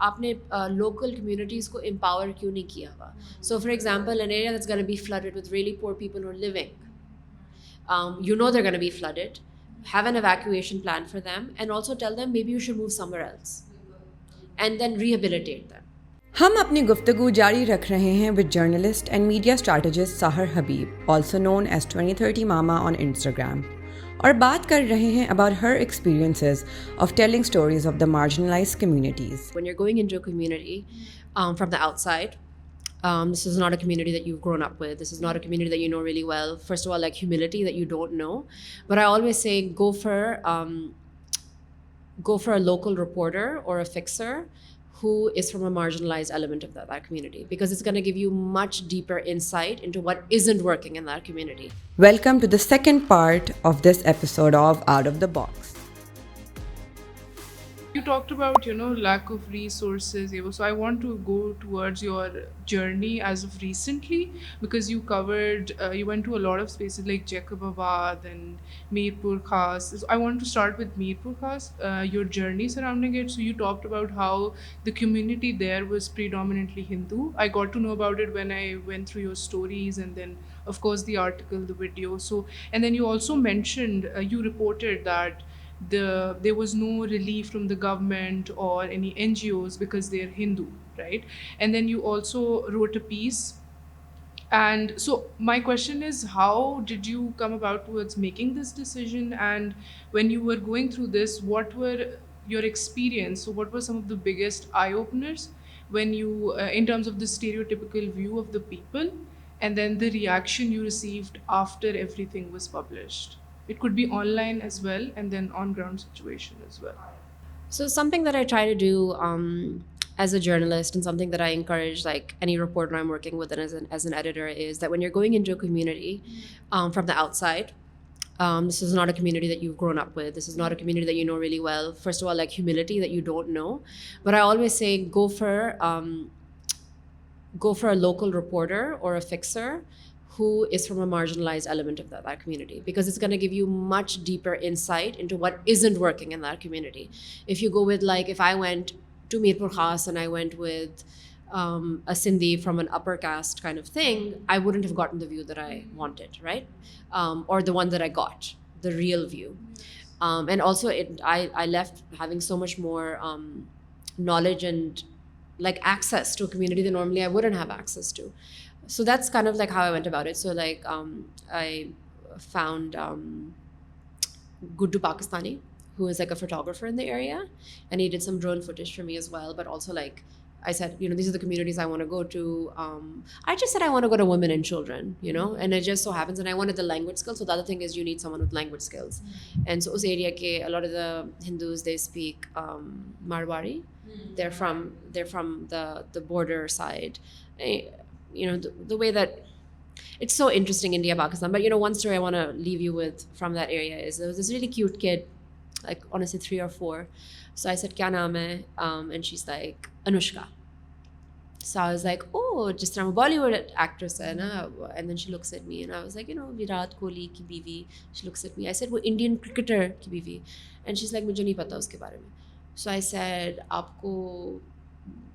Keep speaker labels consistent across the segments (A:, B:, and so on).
A: आपने local communities को empower क्यों नहीं किया हुआ? So for example, an area that's going to be flooded with really poor people who are living, you know they're going to be flooded, have an evacuation plan for them, and also tell them maybe you should move somewhere else, and then rehabilitate them.
B: हम अपनी गुफ्तगू जारी रख रहे हैं with journalist and media strategist Sahar Habib, also known as 2030 mama on Instagram, और बात कर रहे हैं about her experiences of telling stories of the marginalized communities.
A: When you're going into a community from the outside, this is not a community that you've grown up with. This is not a community that you know really well. First of all, like humility that you don't know. But I always say go for a local reporter or a fixer who is from a marginalized element of that community, because it's going to give you much deeper insight into what isn't working in that community.
B: Welcome to the second part of this episode of Out of the Box.
C: You talked about, lack of resources. So I want to go towards your journey as of recently, because you went to a lot of spaces like Jacobabad and Mirpur Khas. So I want to start with Mirpur Khas, your journey surrounding it. So you talked about how the community there was predominantly Hindu. I got to know about it when I went through your stories, and then of course the article, the video. So, and then you also mentioned, you reported that there was no relief from the government or any NGOs because they're Hindu, right? And then you also wrote a piece. And so my question is, how did you come about towards making this decision? And when you were going through this, what were your experience? So what were some of the biggest eye-openers when you, in terms of the stereotypical view of the people, and then the reaction you received after everything was published? It could be online as well, and then on-ground situation as well.
A: So something that I try to do as a journalist, and something that I encourage like any reporter I'm working with and as an editor, is that when you're going into a community from the outside, this is not a community that you've grown up with. This is not a community that you know really well. First of all, like humility that you don't know. But I always say go for a local reporter or a fixer who is from a marginalized element of that community, because it's going to give you much deeper insight into what isn't working in that community. If you go with, like, if I went to Mirpur Khas and I went with a Sindhi from an upper caste kind of thing, I wouldn't have gotten the view that I wanted, right? Or the one that I got, the real view. And also I left having so much more knowledge and like access to a community that normally I wouldn't have access to. So that's kind of like how I went about it. So like I found Guddu Pakistani, who is like a photographer in the area, and he did some drone footage for me as well. But also, like I said, these are the communities I want to go to. I just said I want to go to women and children, and it just so happens, and I wanted the language skills. So the other thing is you need someone with language skills. And so us area ke a lot of the Hindus, they speak Marwari. They're from the border side. The way that it's so interesting, India, Pakistan. But one story I want to leave you with from that area is there was this really cute kid, like honestly 3 or 4. So I said, "Kya naam hai?" And she's like, "Anushka." So I was like, "Oh, just I'm a Bollywood actress hai na?" And then she looks at me, and I was like, Virat Kohli ki biwi. She looks at me. I said, "वो Indian cricketer ki biwi." And she's like, "मुझे नहीं पता उसके बारे में." So I said, "आपको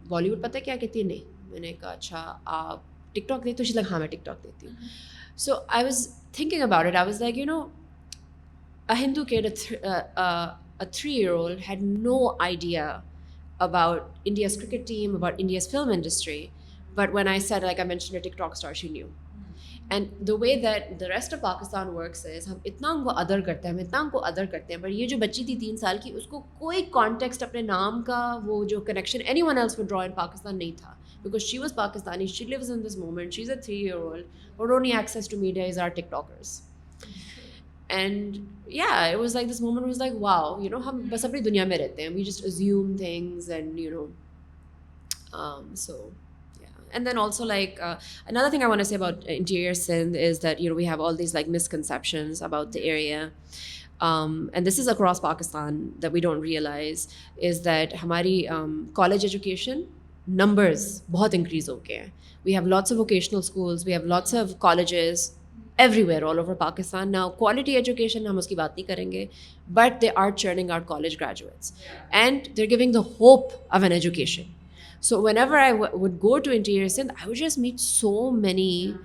A: Bollywood पता है क्या कहती है?" "नहीं." मैंने कहा, "अच्छा आप टिकटॉक देखते हो?" She's like, "हाँ मैं टिकटॉक देखती हूँ." So I was thinking about it. I was like, a Hindu kid, a 3-year-old, had no idea about India's cricket team, about India's film industry. But when I said, like I mentioned a TikTok star, she knew. And the way that the rest of Pakistan works is हम इतना उनको other करते हैं, हम इतना उनको other करते हैं, पर ये जो बच्ची थी 3 साल की, उसको कोई कॉन्टेक्स्ट अपने नाम का, वो जो connection anyone else would draw in Pakistan नहीं था. Because she was Pakistani, she lives in this moment, she's a 3-year-old, her only access to media is our TikTokers. And yeah, it was like this moment was like, wow, हम बस अपनी दुनिया में रहते हैं, we just assume things, and so yeah. And then also like another thing I want to say about interior Sindh is that we have all these like misconceptions about the area, and this is across Pakistan that we don't realize, is that हमारी college education numbers बहुत increase हो गए हैं. We have lots of vocational schools, we have lots of colleges everywhere all over Pakistan. Now quality education हम उसकी बात नहीं करेंगे, but they are churning out college graduates, and they're giving the hope of an education. So whenever I would go to interior Sindh, I would just meet so many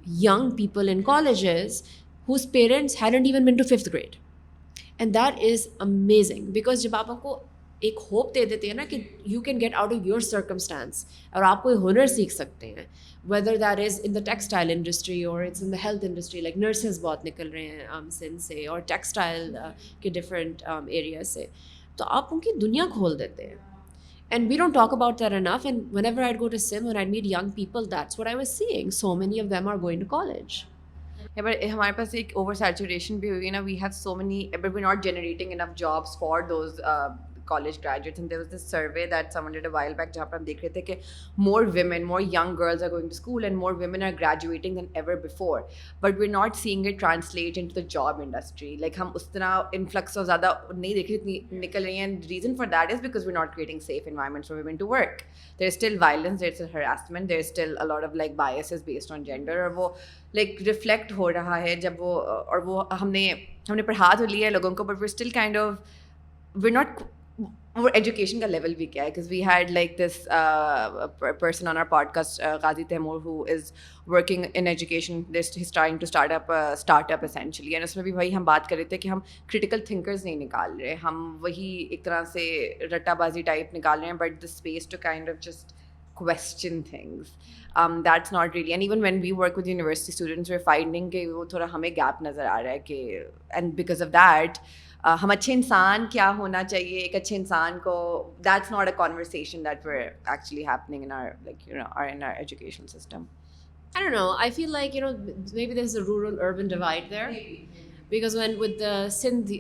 A: young people in colleges whose parents hadn't even been to 5th grade. And that is amazing, because जब आप आपको एक hope they देते हैं ना कि you can get out of your circumstance और आप कोई हुनर सीख सकते हैं, whether that is in the textile industry or it's in the health industry, like nurses बहुत निकल रहे हैं सिंध से, और textile के different areas से, तो आप उनकी दुनिया खोल देते हैं. And we don't talk about that enough. And whenever I'd go to Sim, when I'd meet young people, that's what I was seeing. So many of them are going to college.
B: Yeah, but हमारे पास एक oversaturation भी हुई है ना. We have so many, but we're not generating enough jobs for those college graduates. And there was this survey that someone did a while back जहाँ पर हम देख रहे थे कि more women, more young girls are going to school and more women are graduating than ever before. But we're not seeing it translate into the job industry. Like हम उस तरह influx of ज़्यादा नहीं देख रहे निकल रही हैं. And the reason for that is because we're not creating safe environments for women to work. There's still violence, there's still harassment, there's still a lot of like biases based on gender. और वो like reflect हो रहा है जब वो, और वो हमने पढ़ा तो लिया है लोगों को, but we're still kind of, we're not, our education का level भी क्या है, because we had like this person on our podcast, Ghazi Taimur, who is working in education. He's trying to start up a startup essentially, and उसमें भी वही हम बात कर रहे थे कि हम critical thinkers नहीं निकाल रहे, हम वही एक तरह से रट्टाबाजी type निकाल रहे हैं, but the space to kind of just question things. That's not really, and even when we work with university students, we're finding कि वो थोड़ा हमें gap नज़र आ रहा है कि, and because of that, हम अच्छे इंसान क्या होना चाहिए एक अच्छे इंसान को, that's not a conversation that we're actually happening in our, like, you know, in our education system.
A: I don't know. I feel like, maybe there's a rural-urban divide there.
B: Maybe.
A: Because with the Sindh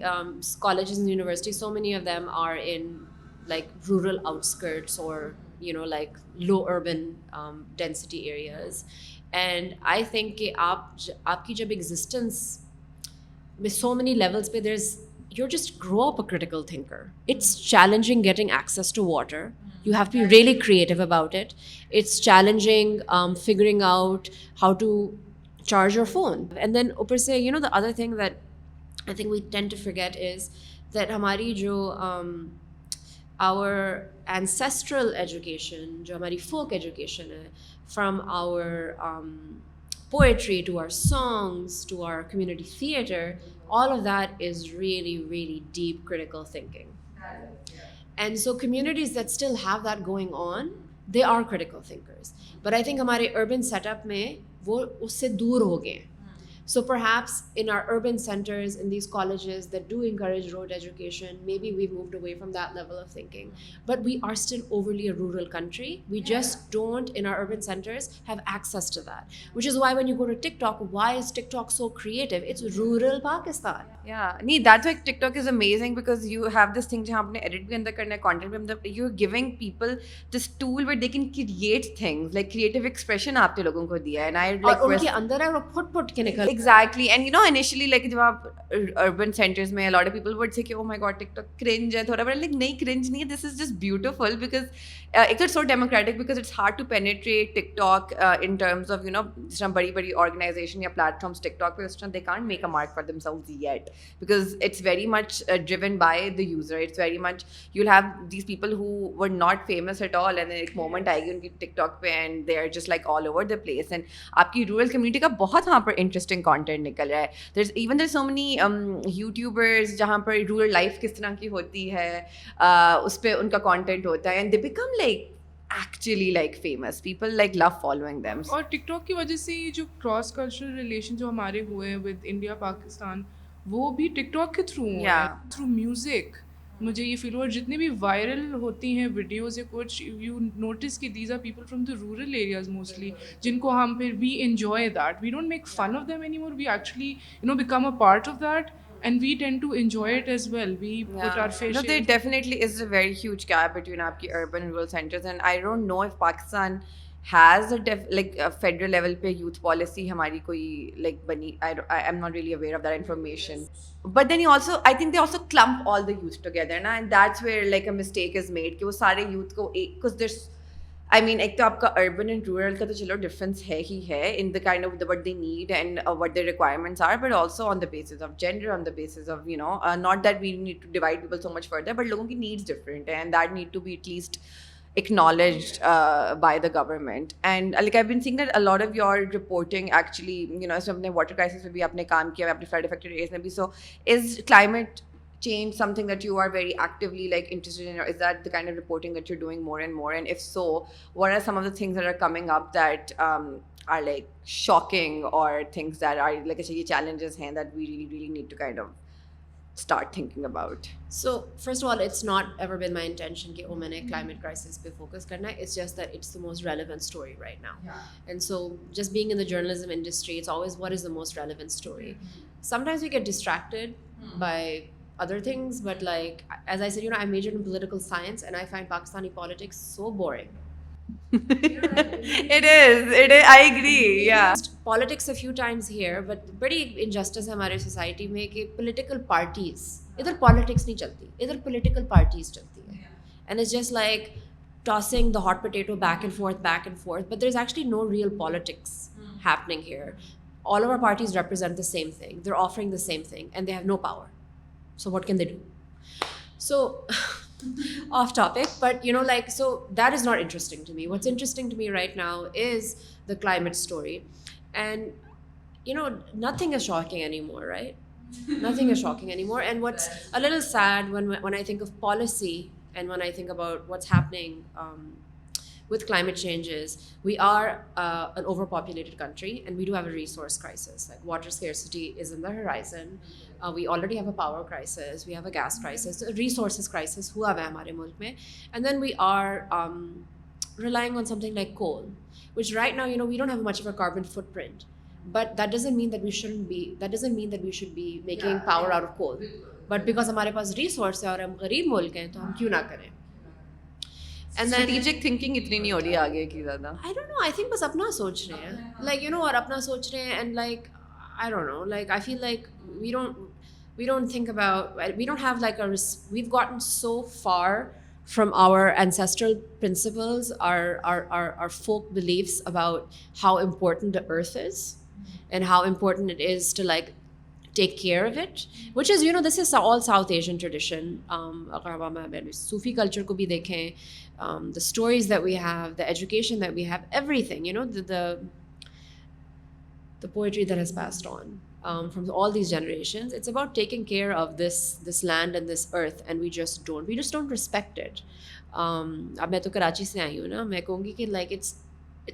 A: colleges and universities, so many of them are in like rural outskirts or, like low urban density areas. And I think कि आपकी जब existence with so many levels पे you just grow up a critical thinker. It's challenging getting access to water. You have to be really creative about it. It's challenging figuring out how to charge your phone. And then ऊपर से, the other thing that I think we tend to forget is that हमारी जो our ancestral education, जो हमारी folk education है, from our poetry to our songs to our community theater, all of that is really, really deep critical thinking. And so communities that still have that going on, they are critical thinkers. But I think हमारे urban setup में वो उससे दूर हो गए. So perhaps in our urban centers, in these colleges that do encourage road education, maybe we've moved away from that level of thinking. But we are still overly a rural country. We just don't, in our urban centers, have access to that. Which is why when you go to TikTok, why is TikTok so creative? It's rural Pakistan.
B: Yeah, that's why TikTok is amazing, because you have this thing जहाँ आपने edit भी अंदर करना है, content भी अंदर, you're giving people this tool where they can create things, like creative expression आपने लोगों को दिया है. And I like
A: और उनके अंदर है वो फुट के निकल.
B: Exactly. And initially like जब आप urban centers में, a lot of people would say कि oh my god, TikTok cringe है थोड़ा, but like नहीं cringe नहीं है, this is just beautiful, because it's so democratic, because it's hard to penetrate TikTok in terms of जिस तरह बड़ी organization या platforms TikTok पे, उस तरह they can't make a mark for themselves yet, because it's very much driven by the user. It's very much, you'll have these people who were not famous at all, and then एक moment आएगी उनकी TikTok पे and they're just like all over the place. And आपकी rural community का बहुत वहाँ पर interesting content निकल रहा है. There's so many YouTubers जहाँ पर rural life किस तरह की होती है, उस पर उनका content होता है, and they become like actually like famous. People like love following them.
C: और TikTok की वजह से ये जो cross cultural relation जो हमारे हुए हैं with India Pakistan, वो भी TikTok के थ्रू हुए हैं, through music. मुझे ये फील हुआ, जितने भी वायरल होती हैं वीडियोज़ या कुछ, यू नोटिस कि these are people from the rural areas mostly, जिनको हम फिर we enjoy that, we don't make fun of them any more, we actually become a part of that. And we tend to enjoy it as well. We put our facial...
B: No, there definitely is a very huge gap between आपकी urban and rural centers, and I don't know if Pakistan has a federal level पे youth policy हमारी कोई like बनी. I'm not really aware of that information. But then I think they also clump all the youth together, na? And that's where like a mistake is made कि वो सारे youth को एक, because there's, I mean, एक तो आपका urban and rural का तो चलो difference है ही है in the kind of what they need and what their requirements are, but also on the basis of gender, on the basis of not that we need to divide people so much further, but लोगों की needs different है, and that need to be at least acknowledged by the government. And like I've been seeing that a lot of your reporting actually, you know, so अपने water crisis में भी आपने काम किया, अपने flood affected areas में भी. So is climate change something that you are very actively like interested in, or is that the kind of reporting that you're doing more and more? And if so, what are some of the things that are coming up that are like shocking, or things that are like actually challenges हैं that we really need to kind of start thinking about?
A: So first of all, it's not ever been my intention कि मैंने climate crisis पे focus करना है. It's just that it's the most relevant story right now. And so just being in the journalism industry, it's always what is the most relevant story. Sometimes we get distracted by other things, but like as I said, you know, I majored in political science and I find Pakistani politics so boring.
B: It is, I agree, yeah.
A: Politics a few times here, but बड़ी injustice है हमारे society में कि political parties, इधर politics नहीं चलती, इधर political parties चलती है. And it's just like tossing the hot potato back and forth, but there's actually no real politics happening here. All of our parties represent the same thing. They're offering the same thing and they have no power. So what can they do? So off topic, but you know, like, so that is not interesting to me. What's interesting to me right now is the climate story. And you know, nothing is shocking anymore, right? Nothing is shocking anymore. And what's a little sad when I think of policy and when I think about what's happening with climate changes, we are an overpopulated country and we do have a resource crisis. Like water scarcity is in the horizon. We already have a power crisis. We have a gas crisis, a resources crisis. हुआ है हमारे मुल्क में. And then we are relying on something like coal, which right now, you know, we don't have much of a carbon footprint. But that doesn't mean that we shouldn't be. That doesn't mean that we should be making power out of coal. But because हमारे पास resource है और हम गरीब मुल्क हैं, तो हम क्यों ना करें?
B: And then strategic thinking इतनी नहीं हो रही आगे की ज़्यादा.
A: I don't know. I think बस अपना सोच रहे हैं. Like, you know, और अपना सोच रहे हैं, and like, I don't know. Like, I feel like we don't think about. We don't have like we've gotten so far from our ancestral principles, our folk beliefs about how important the earth is, and how important it is to like take care of it, which is, you know, this is all South Asian tradition. Sufi culture ko bhi dekhein, the stories that we have, the education that we have, everything, you know, the poetry that has passed on from all these generations. It's about taking care of this land and this earth, and we just don't respect it. अब मैं तो कराची से आई हूँ ना, मैं कहूँगी कि like it's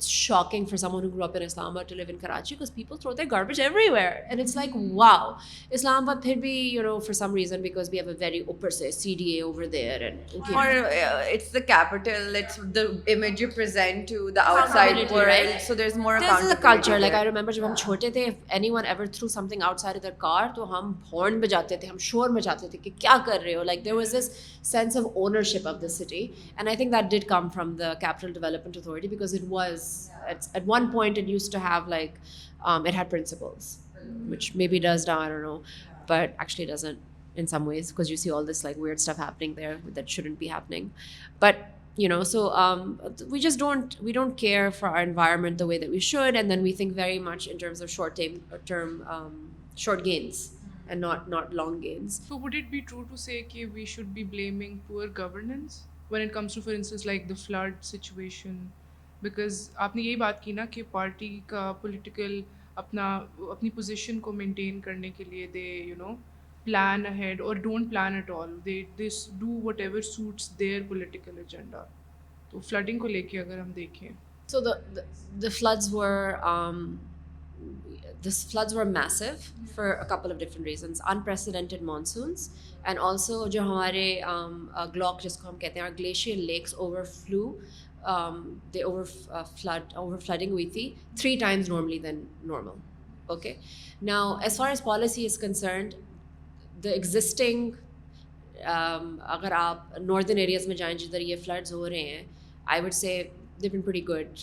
A: shocking for someone who grew up in Islamabad to live in Karachi because people throw their garbage everywhere. And it's like, wow. Islamabad phir bhi, you know, for some reason, because we have a very upper say CDA over there. And
B: or it's the capital, it's the image you present to the outside world. Right? So there's more accountability.
A: There's a culture. Like I remember जब हम छोटे थे, if anyone ever threw something outside of their car, तो हम horn बजाते थे, हम शोर मचाते थे कि क्या कर रहे हो? Like there was this sense of ownership of the city. And I think that did come from the Capital Development Authority because it was, at one point it used to have like, it had principles, which maybe does now, I don't know, but actually doesn't in some ways because you see all this like weird stuff happening there that shouldn't be happening. But you know, so we just don't care for our environment the way that we should, and then we think very much in terms of short gains and not long gains.
C: So would it be true to say that we should be blaming poor governance when it comes to, for instance, like the flood situation? Because आपने यही बात की ना कि party का political अपनी position को maintain करने के लिए they, you know, plan ahead or don't plan at all. They do whatever suits their political agenda. तो flooding को लेके अगर हम देखें.
A: So the floods were massive for a couple of different reasons. Unprecedented monsoons, and also जो हमारे GLOC जिसको हम कहते हैं, our glacial lakes overflew. They overflooding हुई थी 3 times normally than normal. Okay. Now, as far as policy is concerned, the existing अगर आप northern areas में जाएं जिधर ये floods हो रहे हैं, I would say they've been pretty good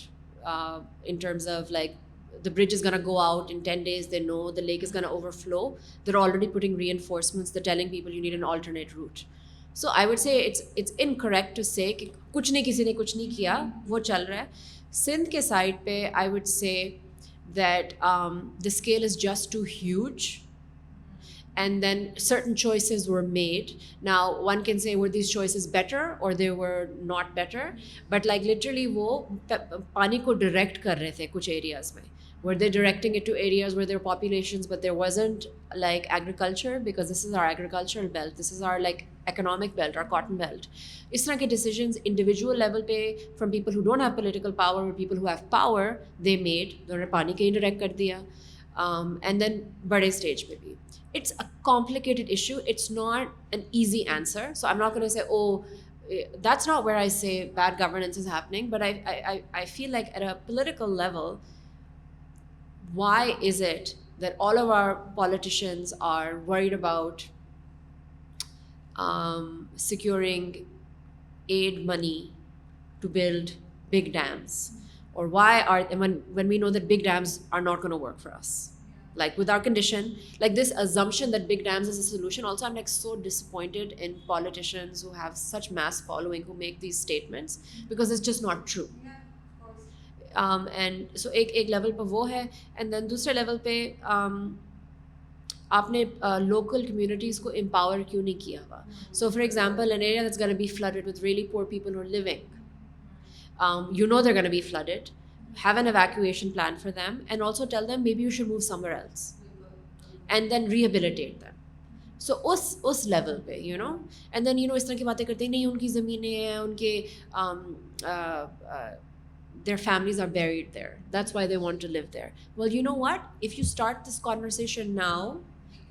A: in terms of like the bridge is going to go out in 10 days. They know the lake is going to overflow. They're already putting reinforcements. They're telling people you need an alternate route. So I would say it's incorrect to say कि कुछ नहीं किसी ने कुछ नहीं किया, वो चल रहा है. सिंध के side पे I would say that the scale is just too huge, and then certain choices were made. Now one can say, were these choices better or they were not better, but like literally वो पानी को direct कर रहे थे कुछ areas में. Were they directing it to areas where there were populations but there wasn't like agriculture, because this is our agricultural belt, this is our like economic belt, our cotton belt. इस तरह के decisions individual level पे from people who don't have political power or people who have power they made, उन्होंने पानी कहीं direct कर दिया. And then बड़े stage पे भी. It's a complicated issue. It's not an easy answer. So I'm not going to say, oh, that's not where I say bad governance is happening. But I feel like at a political level, why is it that all of our politicians are worried about securing aid money to build big dams? Or why are, when we know that big dams are not going to work for us? Like with our condition, like this assumption that big dams is a solution. Also, I'm like so disappointed in politicians who have such mass following who make these statements, because it's just not true. And so एक level पे वो है, and then दूसरे level पे आपने local communities को empower क्यों नहीं किया हुआ? So for example, an area that's going to be flooded with really poor people who are living, you know they're going to be flooded. Have an evacuation plan for them, and also tell them maybe you should move somewhere else, and then rehabilitate them. So उस level पे, you know, and then you know इस तरह की बातें करते हैं, नहीं उनकी ज़मीनें हैं, उनके their families are buried there, that's why they want to live there. Well, you know what? If you start this conversation now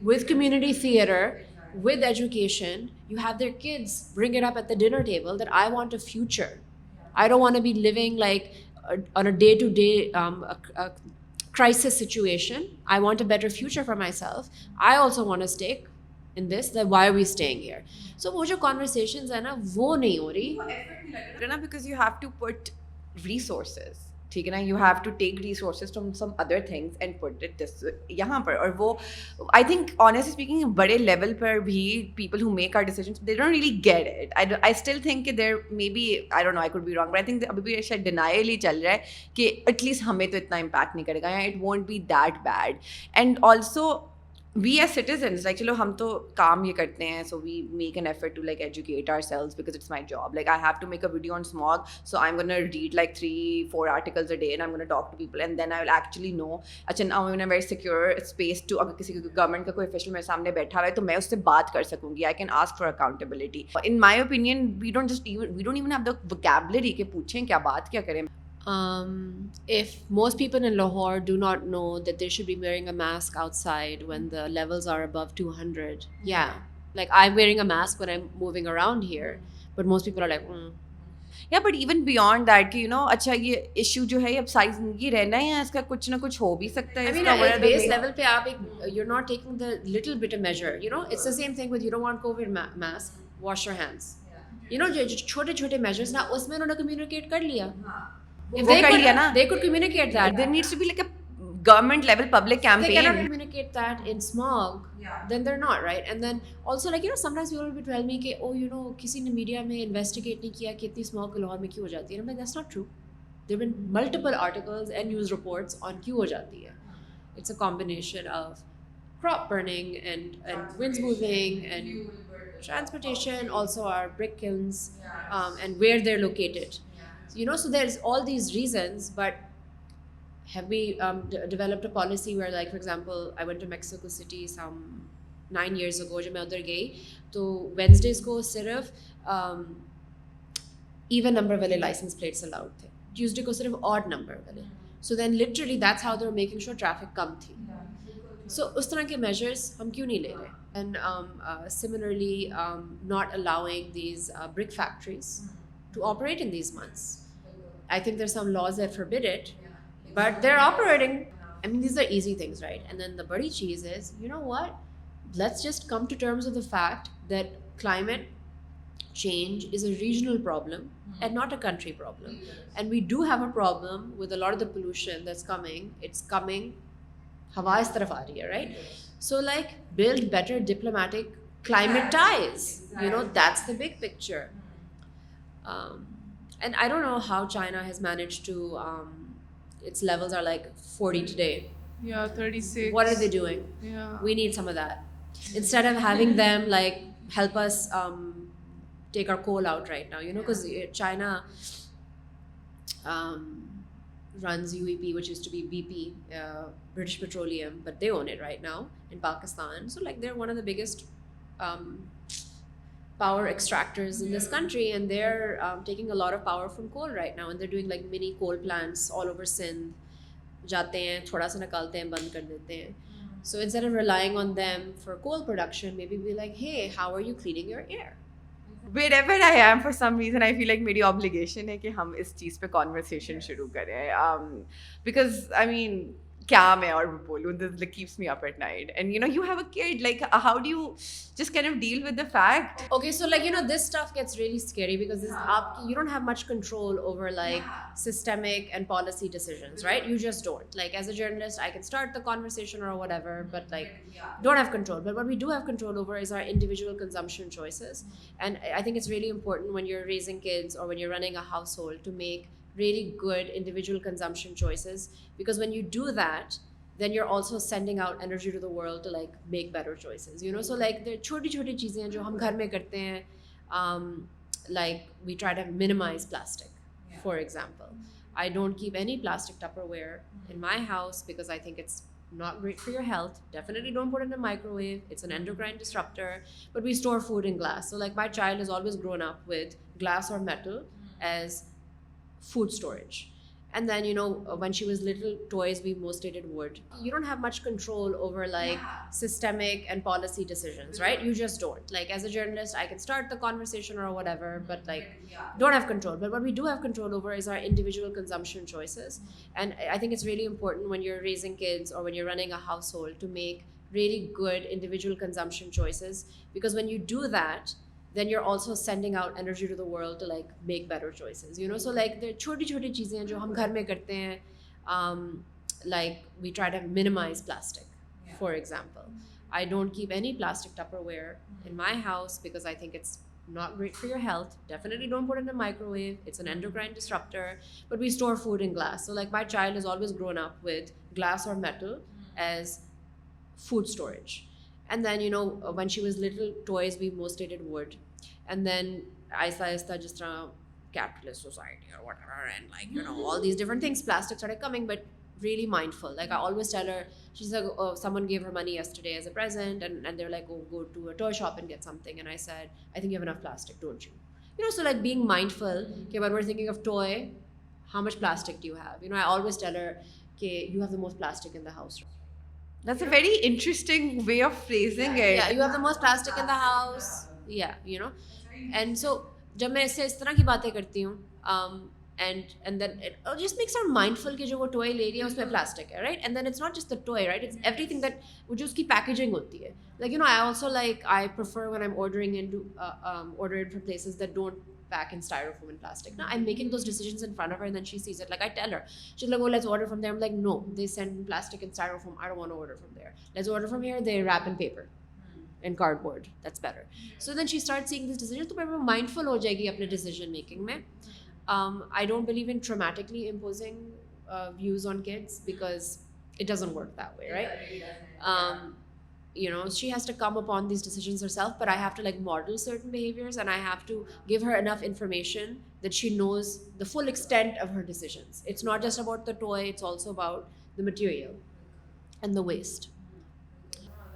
A: with community theater, with education, you have their kids bring it up at the dinner table that I want a future. I don't want to be living like on a day-to-day crisis situation. I want a better future for myself. I also want to stake in this. Then why are we staying here? So वो जो conversations है ना, वो नहीं हो रही.
B: Because you have to put resources, ठीक है ना, you have to take resources from some other things and put it this यहाँ पर. और वो I think honestly speaking बड़े level पर भी people who make our decisions, they don't really get it. I still think that there maybe, I don't know, I could be wrong, but I think अभी भी शायद denial ही चल रहा है कि at least हमें तो इतना impact नहीं करेगा, it won't be that bad. And also we as citizens, like चलो हम तो काम ये करते हैं, so we make an effort to like educate ourselves because it's my job. Like I have to make a video on smog, so I'm gonna read like 3-4 articles a day and I'm gonna talk to people, and then I will actually know, अच्छा now I'm in a very secure space to, अगर किसी government का कोई official मेरे सामने बैठा हुआ है तो मैं उससे बात कर सकूँगी. I can ask for accountability. In my opinion, we don't even have the vocabulary के पूछें क्या बात क्या करें.
A: If most people in Lahore do not know that they should be wearing a mask outside when the levels are above 200, yeah, like I'm wearing a mask when I'm moving around here, but most people are like,
B: Yeah, but even beyond that, कि you know, अच्छा ये issue जो है ये अब सारी जिंदगी रहना है या इसका कुछ ना कुछ हो भी सकता है.
A: I mean, at base level पे आप you're not taking the little bit of measure, you know, it's the same thing with you don't want COVID mask, wash your hands. You know, जो छोटे छोटे measures ना उसमें उन्होंने communicate कर लिया. If they could communicate that.
B: There needs to be like a government level public campaign.
A: If they cannot communicate that in smog, then they're not, right? And then also, like, you know, sometimes people will tell me कि, oh, you know, किसी ने media में investigate नहीं किया कि इतनी smog Lahore में क्यों हो जाती है. I'm like, that's not true. There have been multiple articles and news reports on क्यों हो जाती है. It's a combination of crop burning and winds moving and transportation, also our brick kilns, and where they're located. You know, so there's all these reasons, but have we developed a policy where, like, for example, I went to Mexico City some 9 years ago, जब मैं उधर गई, तो Wednesdays को सिर्फ even number वाले license plates allowed थे. Tuesday को सिर्फ odd number वाले. So then literally that's how they were making sure traffic कम थी. So उस तरह के measures हम क्यों नहीं ले रहे? And similarly, not allowing these brick factories to operate in these months. I think there's some laws that forbid it, but they're operating. I mean, these are easy things, right? And then the badi cheese is, you know what? Let's just come to terms with the fact that climate change is a regional problem and not a country problem. And we do have a problem with a lot of the pollution that's coming. It's coming, hawa is taraf aa rahi hai, right? So like, build better diplomatic climate ties. You know, that's the big picture. And I don't know how China has managed to, its levels are like 40 today.
C: Yeah, 36.
A: What are they doing?
C: Yeah.
A: We need some of that. instead of having them like help us take our coal out right now, because China um, runs UEP, which used to be BP, British Petroleum, but they own it right now in Pakistan. So like they're one of the biggest um, power extractors in this country, and they're taking a lot of power from coal right now, and they're doing like mini coal plants all over Sindh. जाते हैं थोड़ा सा निकालते हैं बंद कर देते हैं. So instead of relying on them for coal production, maybe be like, hey, how are you cleaning your air?
B: Wherever I am, for some reason, I feel like मेरी obligation है कि हम इस चीज़ पे conversation शुरू करें. Because I mean, क्या मैं और बोलूँ, this like, keeps me up at night. And you have a kid, like how do you just kind of deal with the fact?
A: Okay, so like this stuff gets really scary because you don't have much control over like systemic and policy decisions, right? You just don't. Like as a journalist, I can start the conversation or whatever, but like don't have control. But what we do have control over is our individual consumption choices. And I think it's really important when you're raising kids or when you're running a household to make really good individual consumption choices, because when you do that, then you're also sending out energy to the world to like make better choices, so like the choti cheezein jo hum ghar mein karte hain, like we try to minimize plastic, for example. I don't keep any plastic Tupperware in my house because I think it's not great for your health. Definitely don't put it in a microwave. It's an endocrine disruptor. But we store food in glass, so like my child has always grown up with glass or metal as food storage. And then when she was little, toys we mostly did wood. You don't have much control over like systemic and policy decisions, right? You just don't. Like as a journalist, I can start the conversation or whatever, but like don't have control. But what we do have control over is our individual consumption choices. And I think it's really important when you're raising kids or when you're running a household to make really good individual consumption choices, because when you do that, then you're also sending out energy to the world to like make better choices, so like the choti cheezein jo hum ghar mein karte hain, like we try to minimize plastic, for example. I don't keep any plastic Tupperware in my house because I think it's not great for your health. Definitely don't put it in a microwave. It's an endocrine disruptor. But we store food in glass, so like my child has always grown up with glass or metal as food storage. And then when she was little, toys we mostly did wood. And then aista just capitalist society or whatever, and like all these different things, plastic started coming. But really mindful, like I always tell her, she's like, oh, someone gave her money yesterday as a present, and they're like, oh, go to a toy shop and get something. And I said, I think you have enough plastic, don't you? So like being mindful, okay, when we're thinking of toy, how much plastic do you have? I always tell her, okay, you have the most plastic in the house.
B: That's a very interesting way of phrasing it.
A: Yeah, you have the most plastic in the house. Yeah, And so जब मैं इससे इस तरह की बातें करती हूँ, and then it just makes her mindful कि जो वो toy ले रही है उसमें plastic है, right? And then it's not just the toy, right? It's everything that वो जो उसकी packaging होती है. Like I also I prefer when I'm ordering order it from places that don't pack in styrofoam and plastic. Now I'm making those decisions in front of her, and then she sees it. Like I tell her, she's like, oh, let's order from there. I'm like, no, they send plastic and styrofoam. I don't want to order from there. Let's order from here. They wrap in paper and cardboard. That's better. So then she starts seeing these decisions. तो मैं mindful हो जाएगी अपने decision making में. I don't believe in traumatically imposing views on kids because it doesn't work that way, right? She has to come upon these decisions herself, but I have to like model certain behaviors, and I have to give her enough information that she knows the full extent of her decisions. It's not just about the toy, it's also about the material and the waste.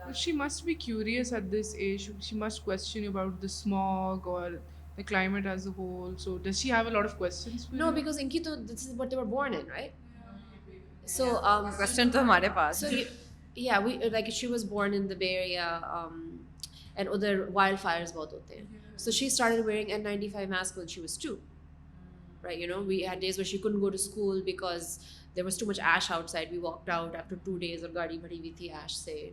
C: But she must be curious at this age. She must question you about the smog or the climate as a whole. So does she have a lot of questions for
A: No,
C: you?
A: because in Quito, this is what they were born in, right? So
B: Question to हमारे पास.
A: So yeah, we like she was born in the Bay Area, and other wildfires बहुत होते हैं. So she started wearing N95 mask when she was 2, right? We had days where she couldn't go to school because there was too much ash outside. We walked out after 2 days और गाड़ी भरी हुई थी ash से,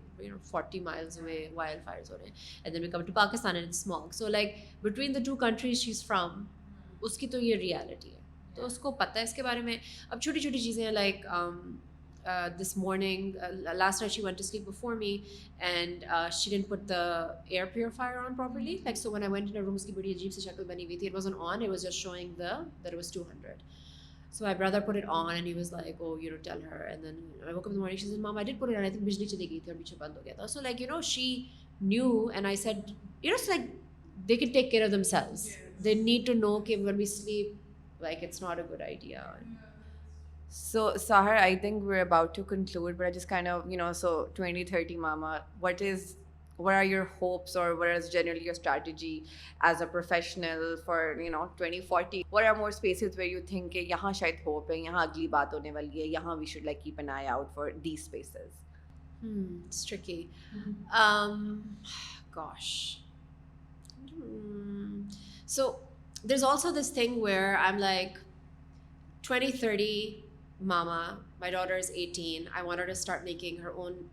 A: 40 miles away, wildfires हो रहे हैं. And then we come to Pakistan and it's smog. So like between the two countries she's from, उसकी तो ये reality है. तो उसको पता है इसके बारे में. अब छोटी छोटी चीज़ें like this morning, last night she went to sleep before me, and she didn't put the air purifier on properly. Like so when I went in her room, उसकी बड़ी अजीब सी शक्ल बनी हुई थी. It wasn't on. It was just showing that it was 200. So my brother put it on and he was like, oh, tell her. And then I woke up in the morning, she said, Mom, I did put it on. I think bijli chali gayi thi aur piche band ho gaya tha. So like, she knew, and I said, it's like they can take care of themselves. They need to know that when we sleep, like it's not a good idea.
B: So, Sahar, I think we're about to conclude, but I just kind of, so 2030 Mama, what are your hopes, or what is generally your strategy as a professional for, 2040? What are more spaces where you think, yahan shayad hope hai, yahan agli baat hone wali hai, yahan we should like keep an eye out for these spaces?
A: It's tricky. Gosh. So there's also this thing where I'm like, 2030 Mama, my daughter is 18. I want her to start making her own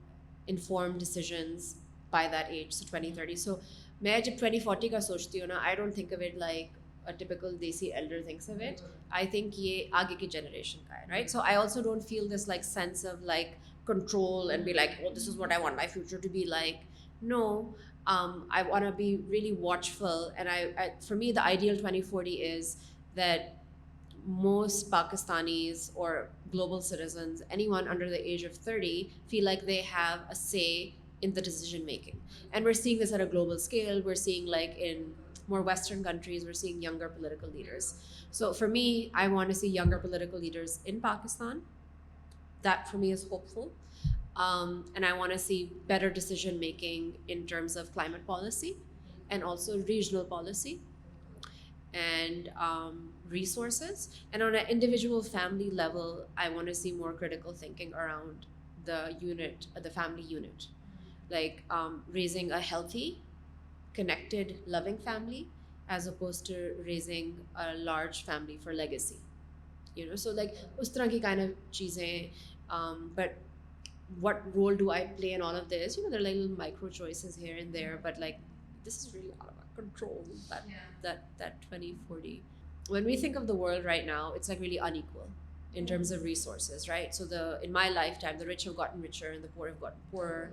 A: informed decisions by that age, so 2030. So मैं जब 2040 का सोचती हूँ ना, I don't think of it like a typical desi elder thinks of it. I think ये आगे की generation का है, right? So I also don't feel this like sense of like control and be like, oh, this is what I want my future to be like. No, I want to be really watchful, and I for me the ideal 2040 is that most Pakistanis or global citizens, anyone under the age of 30, feel like they have a say in the decision making. And we're seeing this at a global scale. We're seeing like in more Western countries, we're seeing younger political leaders. So for me, I want to see younger political leaders in Pakistan. That for me is hopeful. And I want to see better decision making in terms of climate policy and also regional policy and resources. And on an individual family level, I want to see more critical thinking around the family unit, like raising a healthy, connected, loving family as opposed to raising a large family for legacy. So like us tarah ki kind of cheezein. But what role do I play in all of this? There are like little micro choices here and there, but like this is really out of our control, that 2040. When we think of the world right now, it's like really unequal in terms of resources, right? So in my lifetime, the rich have gotten richer and the poor have gotten poorer.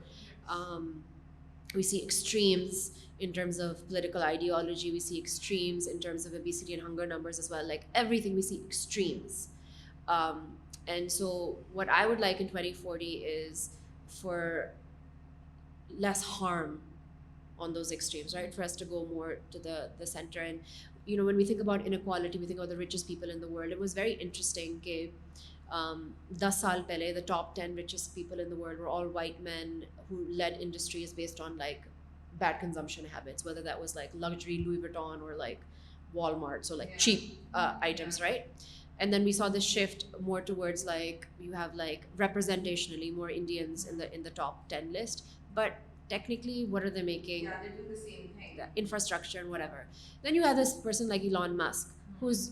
A: We see extremes in terms of political ideology. We see extremes in terms of obesity and hunger numbers as well. Like everything, we see extremes. And so what I would like in 2040 is for less harm on those extremes, right? For us to go more to the center. And when we think about inequality, we think about the richest people in the world. It was very interesting that 10 saal pehle, the top 10 richest people in the world were all white men who led industries based on like bad consumption habits, whether that was like luxury Louis Vuitton or like Walmart, so like cheap items, right? And then we saw this shift more towards like you have like representationally more Indians in the top 10 list, but technically what are they making?
B: Yeah, they do the same thing.
A: The infrastructure and whatever. Then you have this person like Elon Musk who's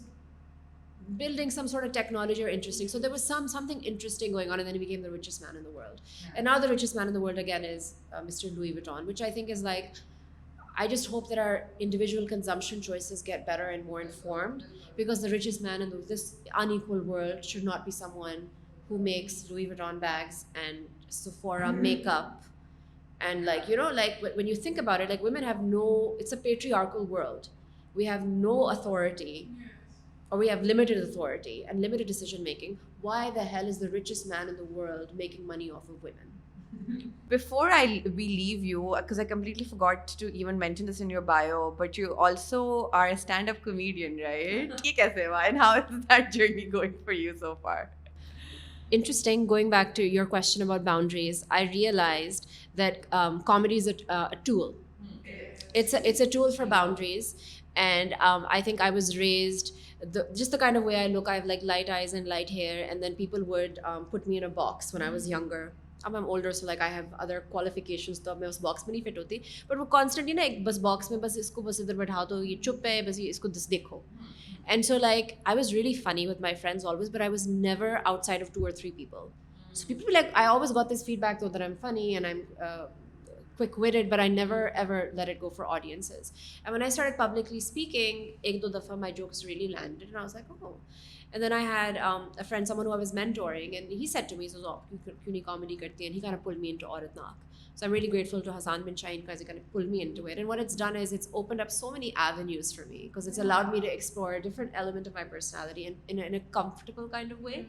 A: building some sort of technology or interesting. So there was something interesting going on, and then he became the richest man in the world. Yeah. And now the richest man in the world again is Mr. Louis Vuitton, which I think is like, I just hope that our individual consumption choices get better and more informed, because the richest man in this unequal world should not be someone who makes Louis Vuitton bags and Sephora makeup. And like, like when you think about it, like women have it's a patriarchal world. We have no authority, or we have limited authority and limited decision making. Why the hell is the richest man in the world making money off of women?
B: Before we leave you, because I completely forgot to even mention this in your bio, but you also are a stand-up comedian, right? Ye kaise hua, and how is that journey going for you so far?
A: Interesting, going back to your question about boundaries, I realized that comedy is a tool. It's a tool for boundaries. And I think I was raised, just the kind of way I look, I have like light eyes and light hair, and then people would put me in a box when I was younger. Now I'm older, so like I have other qualifications, तो अब मैं उस box में नहीं fit होती. But वो constantly ना एक बस box में बस इसको बस इधर बैठा दो, ये चुप है, बस ये इसको बस देखो. And so like I was really funny with my friends always, but I was never outside of 2 or 3 people. So people be like, I always got this feedback though that I'm funny and I'm quick-witted, but I never ever let it go for audiences. And when I started publicly speaking, ek do dafa my jokes really landed, and I was like, oh. And then I had a friend, someone who I was mentoring, and he said to me, he says, oh, kyun nahi comedy karti? And he kind of pulled me into Aurat Naak. So I'm really grateful to Hassan bin Shaheen because he kind of pulled me into it. And what it's done is it's opened up so many avenues for me because it's allowed me to explore a different element of my personality in a comfortable kind of way.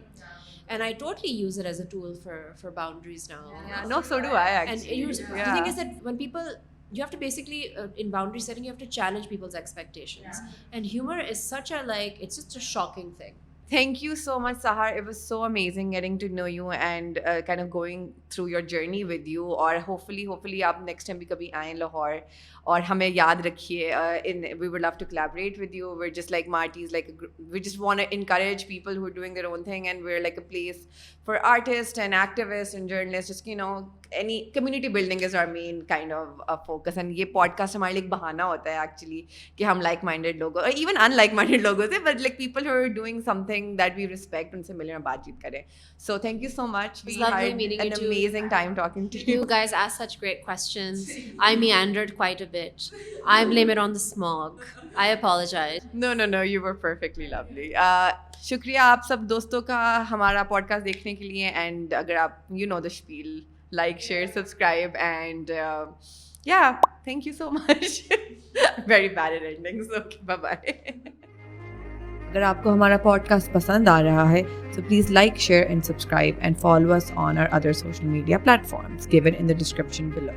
A: And I totally use it as a tool for boundaries now.
B: Yeah, no, so do I
A: And
B: actually.
A: the thing is that when people, you have to basically, in boundary setting, you have to challenge people's expectations. And humor is such a, like, it's just a shocking thing.
B: Thank you so much, Sahar. It was so amazing getting to know you and kind of going through your journey with you. और hopefully आप next time भी कभी आएं लाहौर और हमें याद रखिए. We would love to collaborate with you. We're just like Marty's, like we just want to encourage people who are doing their own thing, and we're like a place for artists and activists and journalists. Just, you know, any community building is our main kind of focus. And ये podcast हमारे लिए एक बहाना होता है actually कि हम like-minded लोगों or even unlike-minded लोगों से, but like people who are doing something that we respect, उनसे मिलने और बातचीत करें. So thank you so much.
A: It was lovely meeting you
B: an
A: too.
B: amazing time talking to you.
A: You guys asked such great questions. I meandered quite a bit. I blame it on the smog. I apologize.
B: No, you were perfectly lovely. शुक्रिया आप सब दोस्तों का हमारा podcast देखने के लिए, and अगर आप, you know the spiel, like, share, subscribe, and yeah, thank you so much. Very bad at endings. Okay, bye-bye. अगर आपको हमारा पॉडकास्ट पसंद आ रहा है, so please like, share and subscribe and follow us on our other social media platforms given in the description below.